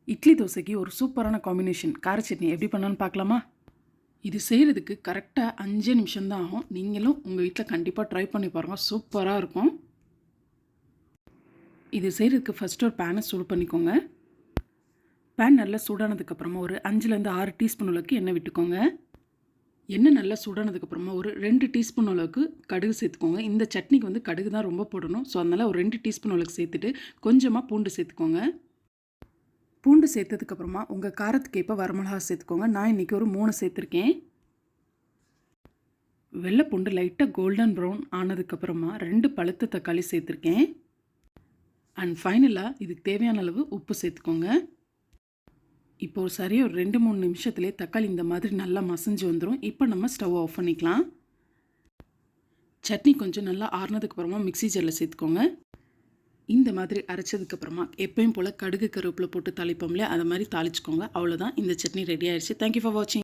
இட்லி தோசைக்கு ஒரு சூப்பரான காம்பினேஷன் கார சட்னி எப்படி பண்ணலான்னு பார்க்கலாமா? இது செய்கிறதுக்கு கரெக்டாக 5 நிமிஷம் தான் ஆகும். நீங்களும் உங்கள் வீட்டில் கண்டிப்பாக ட்ரை பண்ணி பாருங்கள், சூப்பராக இருக்கும். இது செய்கிறதுக்கு ஃபஸ்ட்டு ஒரு பேனை சூடு பண்ணிக்கோங்க. பேன் நல்லா சூடானதுக்கப்புறமா ஒரு 5லேருந்து 6 டீஸ்பூன் அளவுக்கு எண்ணெய் விட்டுக்கோங்க. எண்ணெய் நல்லா சூடானதுக்கப்புறமா ஒரு 2 டீஸ்பூன் அளவுக்கு கடுகு சேர்த்துக்கோங்க. இந்த சட்னிக்கு வந்து கடுகு தான் ரொம்ப போடணும். ஸோ அதனால் ஒரு 2 டீஸ்பூன் அளவுக்கு சேர்த்துட்டு கொஞ்சமாக பூண்டு சேர்த்துக்கோங்க. பூண்டு சேர்த்ததுக்கப்புறமா உங்கள் காரத்துக்கு ஏற்ப வரமிளகா சேர்த்துக்கோங்க. நான் இன்றைக்கி ஒரு 3 சேர்த்துருக்கேன். வெள்ளை பூண்டு லைட்டாக கோல்டன் ப்ரௌன் ஆனதுக்கப்புறமா 2 பழுத்த தக்காளி சேர்த்துருக்கேன். அண்ட் ஃபைனலாக இதுக்கு தேவையான அளவு உப்பு சேர்த்துக்கோங்க. இப்போது சரியாக ஒரு 2-3 நிமிஷத்துலேயே தக்காளி இந்த மாதிரி நல்லா மசிஞ்சு வந்துடும். இப்போ நம்ம ஸ்டவ் ஆஃப் பண்ணிக்கலாம். சட்னி கொஞ்சம் நல்லா ஆறுனதுக்கப்புறமா மிக்ஸி ஜாரில் சேர்த்துக்கோங்க. இந்த மாதிரி அரைச்சதுக்கப்புறமா எப்பயும் போல் கடுகு கருவேப்பிலை போட்டு தாளிப்போம் இல்லையா, அதை மாதிரி தாளிச்சுக்கோங்க. அவ்வளோதான், இந்த சட்னி ரெடி ஆயிடுச்சு. தேங்க்யூ ஃபார் வாட்சிங்.